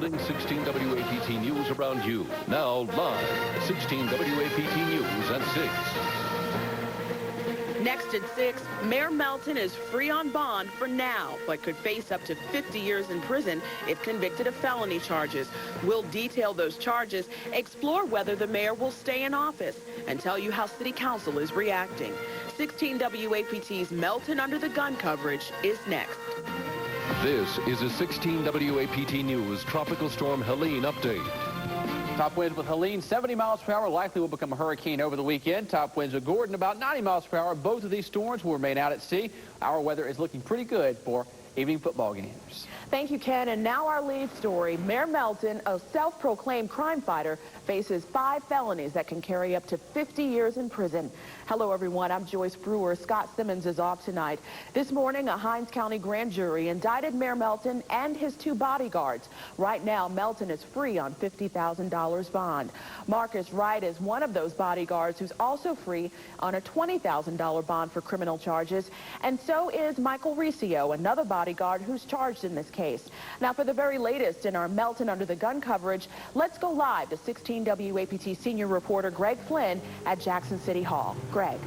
building 16 WAPT News around you. Now live, 16 WAPT News at 6. Next at 6, Mayor Melton is free on bond for now, but could face up to 50 years in prison if convicted of felony charges. We'll detail those charges, explore whether the mayor will stay in office, and tell you how City Council is reacting. 16 WAPT's Melton Under the Gun coverage is next. This is a 16 WAPT News Tropical Storm Helene update. Top winds with Helene, 70 miles per hour, likely will become a hurricane over the weekend. Top winds with Gordon, about 90 miles per hour. Both of these storms will remain out at sea. Our weather is looking pretty good for evening football games. Thank you, Ken. And now our lead story. Mayor Melton, a self-proclaimed crime fighter, faces 5 felonies that can carry up to 50 years in prison. Hello, everyone. I'm Joyce Brewer. Scott Simmons is off tonight. This morning, a Hinds County grand jury indicted Mayor Melton and his 2 bodyguards. Right now, Melton is free on $50,000 bond. Marcus Wright is one of those bodyguards who's also free on a $20,000 bond for criminal charges. And so is Michael Riccio, another bodyguard who's charged in this case. Now, for the very latest in our Melton Under the Gun coverage, let's go live to 16 WAPT senior reporter Greg Flynn at Jackson City Hall. Greg.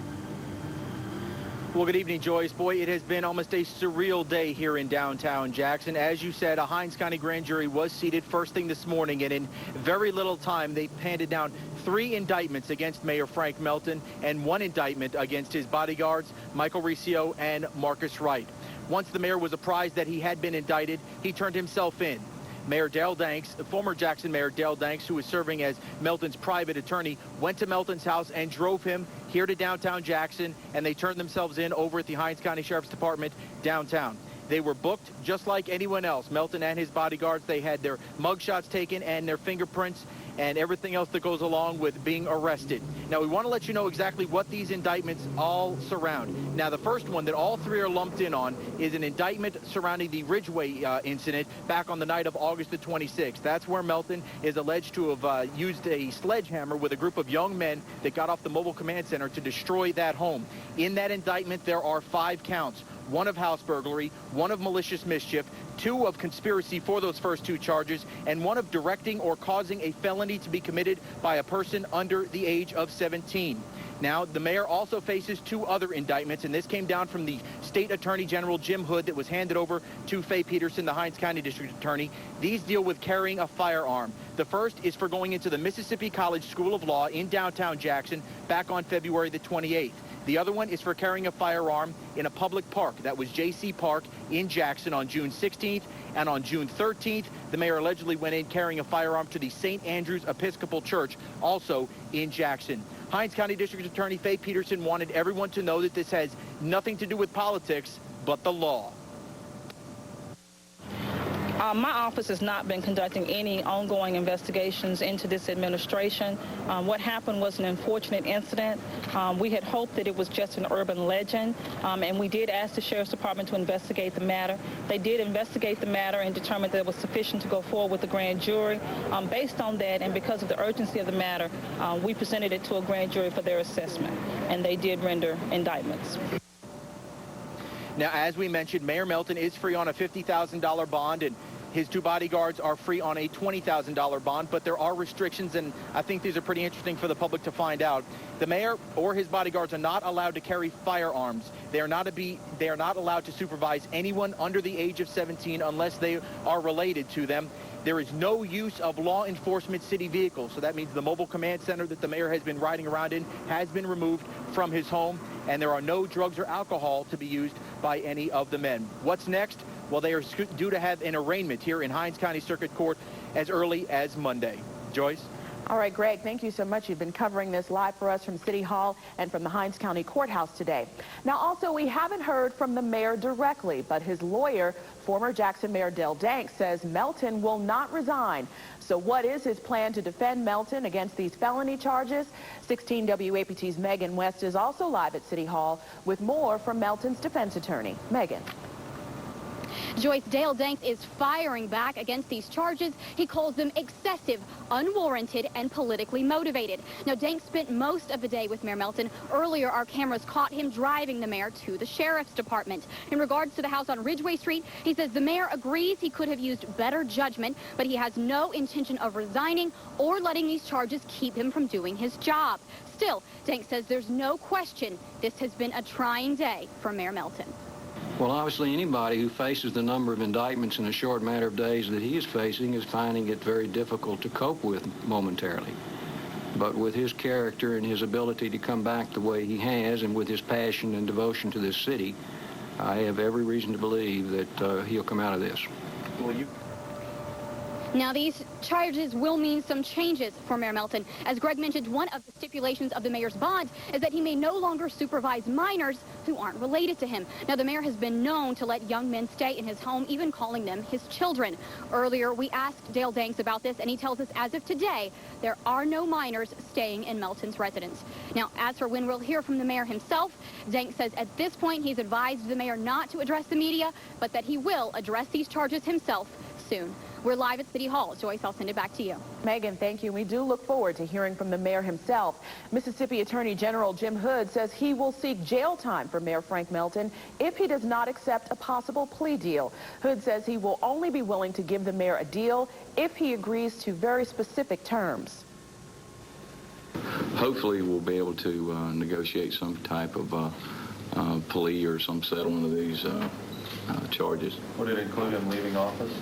Well, good evening, Joyce. Boy, it has been almost a surreal day here in downtown Jackson. As you said, a Hinds County grand jury was seated first thing this morning, and in very little time, they handed down 3 indictments against Mayor Frank Melton and 1 indictment against his bodyguards, Michael Riccio and Marcus Wright. Once the mayor was apprised that he had been indicted, he turned himself in. Mayor Dale Danks, former Jackson Mayor Dale Danks, who was serving as Melton's private attorney, went to Melton's house and drove him here to downtown Jackson, and they turned themselves in over at the Hinds County Sheriff's Department downtown. They were booked just like anyone else. Melton and his bodyguards, they had their mugshots taken and their fingerprints and everything else that goes along with being arrested. Now, we want to let you know exactly what these indictments all surround. Now, the first one that all 3 are lumped in on is an indictment surrounding the Ridgeway incident back on the night of August the 26th. That's where Melton is alleged to have used a sledgehammer with a group of young men that got off the mobile command center to destroy that home. In that indictment, there are 5 counts. 1 of house burglary, 1 of malicious mischief, 2 of conspiracy for those first 2 charges, and 1 of directing or causing a felony to be committed by a person under the age of 17. Now, the mayor also faces 2 other indictments, and this came down from the State Attorney General Jim Hood that was handed over to Faye Peterson, the Hinds County District Attorney. These deal with carrying a firearm. The first is for going into the Mississippi College School of Law in downtown Jackson back on February the 28th. The other one is for carrying a firearm in a public park. That was J.C. Park in Jackson on June 16th. And on June 13th, the mayor allegedly went in carrying a firearm to the St. Andrew's Episcopal Church, also in Jackson. Hinds County District Attorney Faye Peterson wanted everyone to know that this has nothing to do with politics, but the law. My office has not been conducting any ongoing investigations into this administration. What happened was an unfortunate incident. We had hoped that it was just an urban legend, and we did ask the Sheriff's Department to investigate the matter. They did investigate the matter and determined that it was sufficient to go forward with the grand jury. Based on that, and because of the urgency of the matter, we presented it to a grand jury for their assessment, and they did render indictments. Now, as we mentioned, Mayor Melton is free on a $50,000 bond, and his 2 bodyguards are free on a $20,000 bond, but there are restrictions, and I think these are pretty interesting for the public to find out. The mayor or his bodyguards are not allowed to carry firearms. They are not allowed to supervise anyone under the age of 17 unless they are related to them. There is no use of law enforcement city vehicles, so that means the mobile command center that the mayor has been riding around in has been removed from his home, and there are no drugs or alcohol to be used by any of the men. What's next? Well, they are due to have an arraignment here in Hinds County Circuit Court as early as Monday. Joyce? All right, Greg, thank you so much. You've been covering this live for us from City Hall and from the Hinds County Courthouse today. Now, also, we haven't heard from the mayor directly, but his lawyer, former Jackson Mayor Dale Danks, says Melton will not resign. So what is his plan to defend Melton against these felony charges? 16 WAPT's Megan West is also live at City Hall with more from Melton's defense attorney. Megan. Joyce, Dale Danks is firing back against these charges. He calls them excessive, unwarranted, and politically motivated. Now, Danks spent most of the day with Mayor Melton. Earlier, our cameras caught him driving the mayor to the sheriff's department. In regards to the house on Ridgeway Street, he says the mayor agrees he could have used better judgment, but he has no intention of resigning or letting these charges keep him from doing his job. Still, Danks says there's no question this has been a trying day for Mayor Melton. Well, obviously, anybody who faces the number of indictments in a short matter of days that he is facing is finding it very difficult to cope with momentarily. But with his character and his ability to come back the way he has, and with his passion and devotion to this city, I have every reason to believe that he'll come out of this. Now, these charges will mean some changes for Mayor Melton. As Greg mentioned, one of the stipulations of the mayor's bond is that he may no longer supervise minors who aren't related to him. Now, the mayor has been known to let young men stay in his home, even calling them his children. Earlier, we asked Dale Danks about this, and he tells us as of today, there are no minors staying in Melton's residence. Now, as for when we'll hear from the mayor himself, Danks says at this point he's advised the mayor not to address the media, but that he will address these charges himself soon. We're live at City Hall. Joyce, I'll send it back to you. Megan, thank you. We do look forward to hearing from the mayor himself. Mississippi Attorney General Jim Hood says he will seek jail time for Mayor Frank Melton if he does not accept a possible plea deal. Hood says he will only be willing to give the mayor a deal if he agrees to very specific terms. Hopefully, we'll be able to negotiate some type of plea or some settlement of these charges. Would it include him leaving office?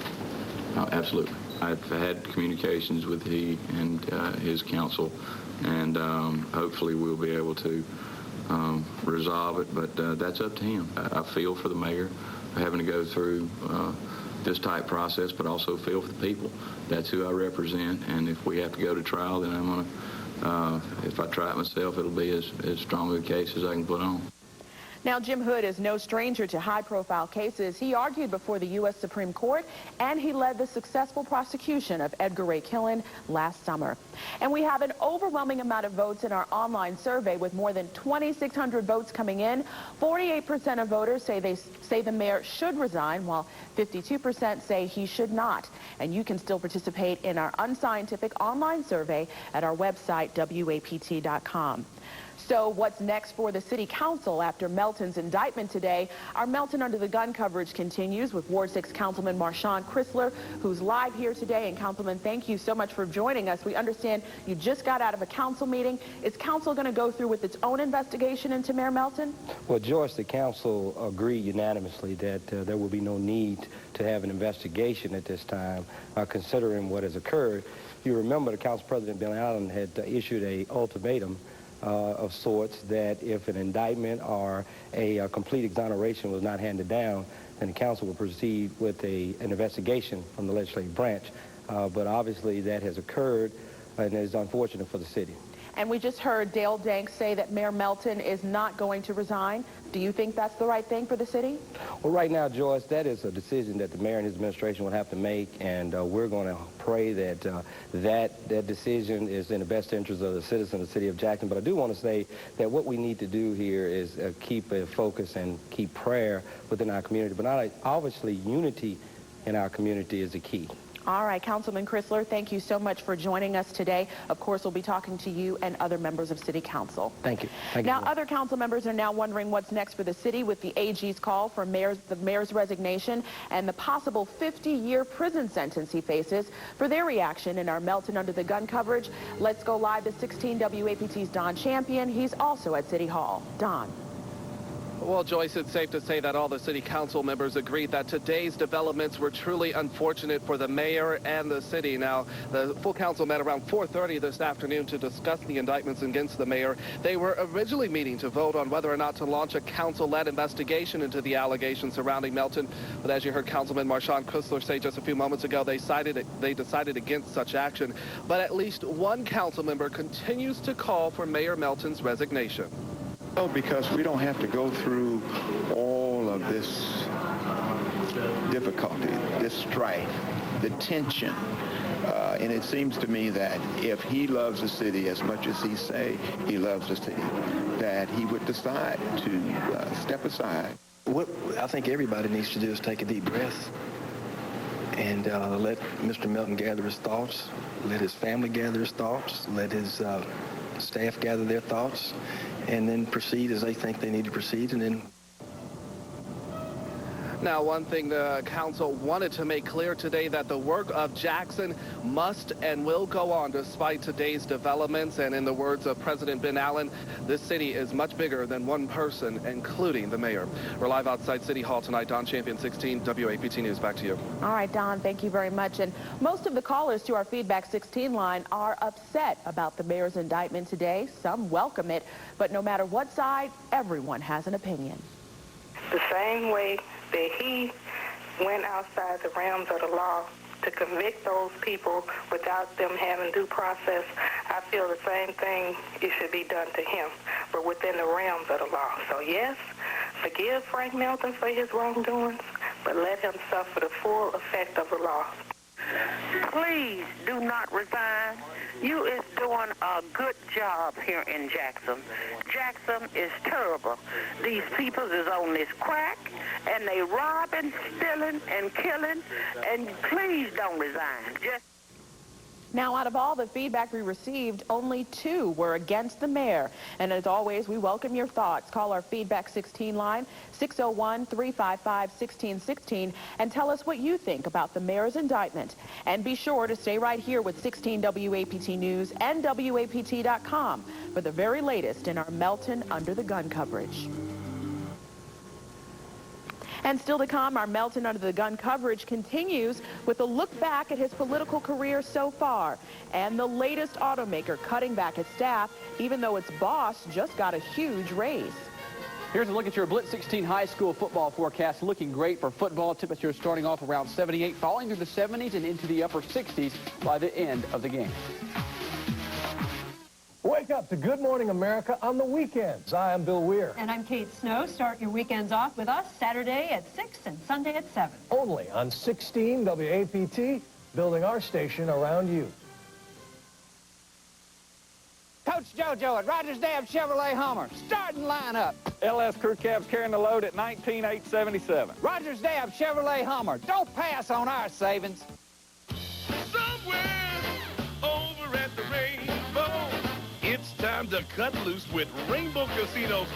Absolutely. I've had communications with he and his counsel, and hopefully we'll be able to resolve it, but that's up to him. I feel for the mayor having to go through this type process, but also feel for the people. That's who I represent, and if we have to go to trial, then I'm going to, if I try it myself, it'll be as strong a case as I can put on. Now, Jim Hood is no stranger to high-profile cases. He argued before the U.S. Supreme Court, and he led the successful prosecution of Edgar Ray Killen last summer. And we have an overwhelming amount of votes in our online survey, with more than 2,600 votes coming in. 48% of voters say the mayor should resign, while 52% say he should not. And you can still participate in our unscientific online survey at our website, WAPT.com. So what's next for the City Council after Melton's indictment today? Our Melton Under the Gun coverage continues with Ward 6 Councilman Marshawn Chrysler, who's live here today. And Councilman, thank you so much for joining us. We understand you just got out of a council meeting. Is council going to go through with its own investigation into Mayor Melton? Well, Joyce, the council agreed unanimously that there will be no need to have an investigation at this time, considering what has occurred. You remember the Council President Bill Allen had issued an ultimatum of sorts that if an indictment or a complete exoneration was not handed down, then the council will proceed with an investigation from the legislative branch. But obviously that has occurred, and is unfortunate for the city. And we just heard Dale Danks say that Mayor Melton is not going to resign. Do you think that's the right thing for the city? Well, right now, Joyce, that is a decision that the mayor and his administration will have to make, and we're going to pray that that decision is in the best interest of the citizens of the city of Jackson. But I do want to say that what we need to do here is keep a focus and keep prayer within our community. But obviously, unity in our community is the key. All right, Councilman Chrysler, thank you so much for joining us today. Of course, we'll be talking to you and other members of City Council. Thank you. Now, other council members are now wondering what's next for the city with the AG's call for the mayor's resignation and the possible 50-year prison sentence he faces. For their reaction in our Melton Under the Gun coverage, let's go live to 16 WAPT's Don Champion. He's also at City Hall. Don. Well, Joyce, it's safe to say that all the city council members agreed that today's developments were truly unfortunate for the mayor and the city. Now, the full council met around 4:30 this afternoon to discuss the indictments against the mayor. They were originally meeting to vote on whether or not to launch a council-led investigation into the allegations surrounding Melton. But as you heard Councilman Marshawn Chrysler say just a few moments ago, they decided against such action. But at least one council member continues to call for Mayor Melton's resignation. Well, because we don't have to go through all of this difficulty, this strife, the tension. And it seems to me that if he loves the city as much as he say he loves the city, that he would decide to step aside What I think everybody needs to do is take a deep breath and let Mr. Melton gather his thoughts, let his family gather his thoughts, let his staff gather their thoughts, and then proceed as they think they need to proceed, and then... Now, one thing the council wanted to make clear today, that the work of Jackson must and will go on despite today's developments. And in the words of President Ben Allen, this city is much bigger than one person, including the mayor. We're live outside City Hall tonight. Don Champion, 16 WAPT News. Back to you. All right, Don, thank you very much. And most of the callers to our Feedback 16 line are upset about the mayor's indictment today. Some welcome it, but no matter what side, everyone has an opinion. The same way that he went outside the realms of the law to convict those people without them having due process, I feel the same thing it should be done to him, but within the realms of the law. So yes, forgive Frank Melton for his wrongdoings, but let him suffer the full effect of the law. Please do not resign. You is doing a good job here in Jackson. Jackson is terrible. These people is on this crack, and they robbing, stealing, and killing, and please don't resign. Just Now, out of all the feedback we received, only 2 were against the mayor. And as always, we welcome your thoughts. Call our Feedback 16 line, 601-355-1616, and tell us what you think about the mayor's indictment. And be sure to stay right here with 16 WAPT News and WAPT.com for the very latest in our Melton Under the Gun coverage. And still to come, our Melton Under the Gun coverage continues with a look back at his political career so far and the latest automaker cutting back its staff, even though its boss just got a huge raise. Here's a look at your Blitz 16 high school football forecast. Looking great for football. Temperatures starting off around 78, falling to the 70s and into the upper 60s by the end of the game. Wake up to Good Morning America on the weekends. I am Bill Weir. And I'm Kate Snow. Start your weekends off with us Saturday at 6 and Sunday at 7. Only on 16 WAPT, building our station around you. Coach JoJo at Rogers Dab Chevrolet Hummer. Starting lineup. LS Crew Cabs carrying the load at 19,877. Rogers Dab Chevrolet Hummer. Don't pass on our savings. Somewhere over at the Rainbow, it's time to cut loose with Rainbow Casino's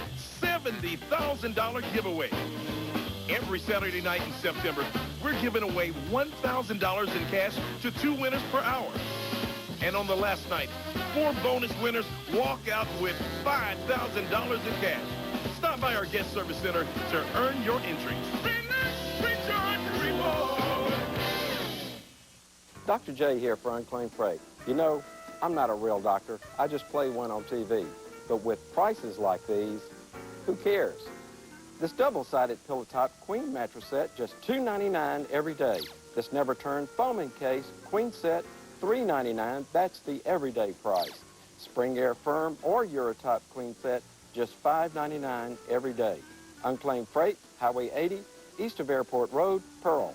$70,000 giveaway. Every Saturday night in September, we're giving away $1,000 in cash to 2 winners per hour. And on the last night, 4 bonus winners walk out with $5,000 in cash. Stop by our guest service center to earn your entries. Dr. J here for Unclaimed Freight. You know, I'm not a real doctor. I just play one on TV. But with prices like these, who cares? This double-sided pillow top queen mattress set, just $2.99 every day. This never-turn foaming case queen set, $3.99. That's the everyday price. Spring Air Firm or Eurotop queen set, just $5.99 every day. Unclaimed Freight, Highway 80, east of Airport Road, Pearl.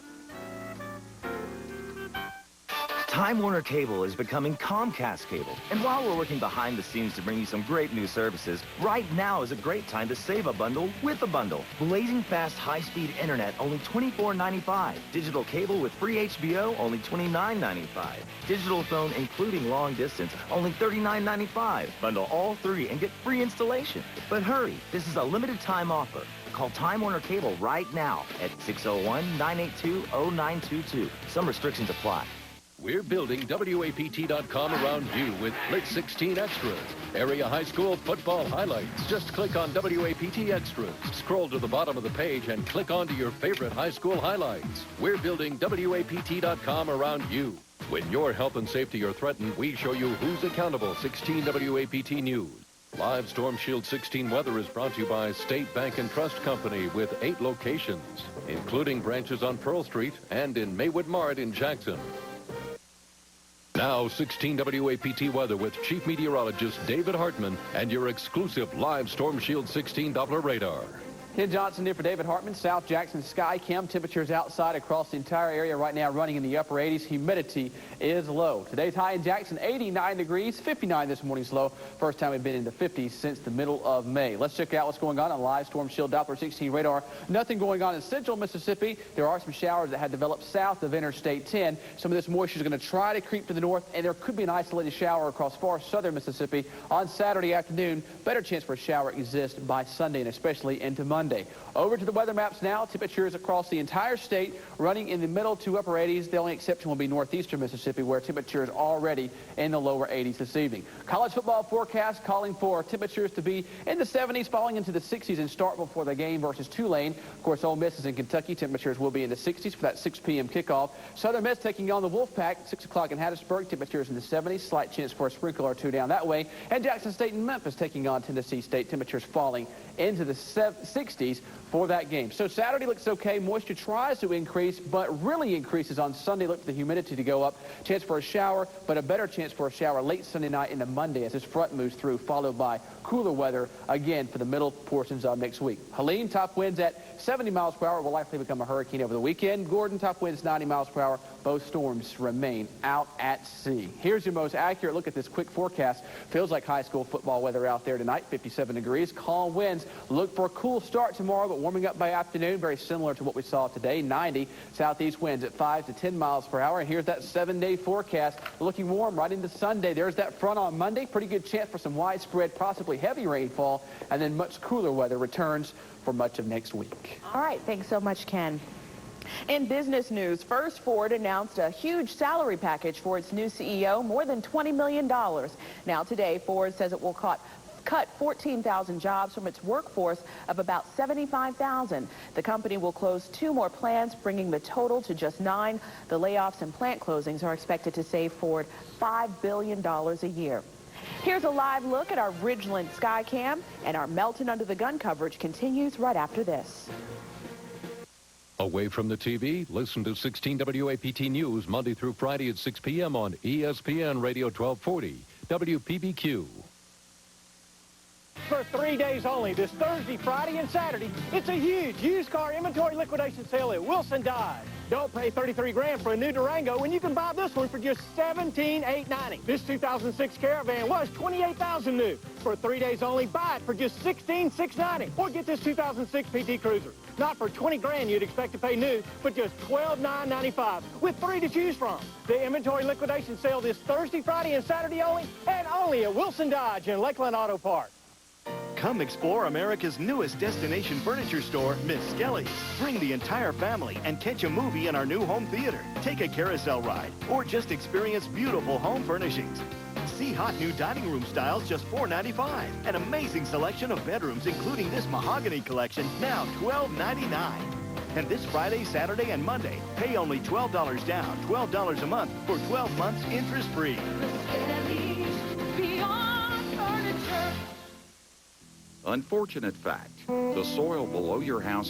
Time Warner Cable is becoming Comcast Cable. And while we're working behind the scenes to bring you some great new services, right now is a great time to save a bundle with a bundle. Blazing fast high-speed internet, only $24.95. Digital cable with free HBO, only $29.95. Digital phone, including long distance, only $39.95. Bundle all 3 and get free installation. But hurry, this is a limited time offer. Call Time Warner Cable right now at 601-982-0922. Some restrictions apply. We're building WAPT.com around you with Blitz 16 Extras. Area high school football highlights. Just click on WAPT Extras. Scroll to the bottom of the page and click onto your favorite high school highlights. We're building WAPT.com around you. When your health and safety are threatened, we show you who's accountable. 16 WAPT News. Live Storm Shield 16 weather is brought to you by State Bank and Trust Company with 8 locations, including branches on Pearl Street and in Maywood Mart in Jackson. Now, 16 WAPT weather with Chief Meteorologist David Hartman and your exclusive live Storm Shield 16 Doppler radar. Ken Johnson here for David Hartman. South Jackson Sky Cam. Temperatures outside across the entire area right now running in the upper 80s. Humidity is low. Today's high in Jackson, 89 degrees, 59 this morning's low. First time we've been in the 50s since the middle of May. Let's check out what's going on live storm shield Doppler 16 radar. Nothing going on in central Mississippi. There are some showers that had developed south of Interstate 10. Some of this moisture is going to try to creep to the north, and there could be an isolated shower across far southern Mississippi on Saturday afternoon. Better chance for a shower exists by Sunday and especially into Monday. Over to the weather maps now. Temperatures across the entire state running in the middle to upper 80s. The only exception will be northeastern Mississippi, where temperatures already in the lower 80s this evening. College football forecast calling for temperatures to be in the 70s, falling into the 60s and start before the game versus Tulane. Of course, Ole Miss is in Kentucky. Temperatures will be in the 60s for that 6 p.m. kickoff. Southern Miss taking on the Wolfpack, 6 o'clock in Hattiesburg. Temperatures in the 70s. Slight chance for a sprinkle or two down that way. And Jackson State and Memphis taking on Tennessee State. Temperatures falling into the 60s for that game. So Saturday looks okay. Moisture tries to increase, but really increases on Sunday. Look for the humidity to go up. Chance for a shower, but a better chance for a shower late Sunday night into Monday as this front moves through, followed by cooler weather again for the middle portions of next week. Helene, top winds at 70 miles per hour, will likely become a hurricane over the weekend. Gordon, top winds 90 miles per hour. Both storms remain out at sea. Here's your most accurate look at this quick forecast. Feels like high school football weather out there tonight, 57 degrees. Calm winds. Look for a cool start tomorrow, but warming up by afternoon, very similar to what we saw today. 90 southeast winds at 5 to 10 miles per hour. And here's that 7-day forecast. Looking warm right into Sunday. There's that front on Monday. Pretty good chance for some widespread, possibly heavy rainfall. And then much cooler weather returns for much of next week. All right. Thanks so much, Ken. In business news, first Ford announced a huge salary package for its new CEO, more than $20 million. Now today, Ford says it will cut 14,000 jobs from its workforce of about 75,000. The company will close 2 more plants, bringing the total to just 9. The layoffs and plant closings are expected to save Ford $5 billion a year. Here's a live look at our Ridgeland Skycam, and our Melton Under the Gun coverage continues right after this. Away from the TV, listen to 16 WAPT News Monday through Friday at 6 p.m. on ESPN Radio 1240, WPBQ. For 3 days only, this Thursday, Friday, and Saturday, it's a huge used car inventory liquidation sale at Wilson Dodge. Don't pay $33 grand for a new Durango when you can buy this one for just $17,890. This 2006 Caravan was $28,000 new. For 3 days only, buy it for just $16,690. Or get this 2006 PT Cruiser. Not for $20 grand you'd expect to pay new, but just $12,995 with 3 to choose from. The inventory liquidation sale this Thursday, Friday, and Saturday only, and only at Wilson Dodge in Lakeland Auto Parts. Come explore America's newest destination furniture store, Miss Skelly's. Bring the entire family and catch a movie in our new home theater. Take a carousel ride, or just experience beautiful home furnishings. See hot new dining room styles, just $4.95. An amazing selection of bedrooms, including this mahogany collection, now $12.99. And this Friday, Saturday, and Monday, pay only $12 down, $12 a month for 12 months interest-free. Unfortunate fact, the soil below your house can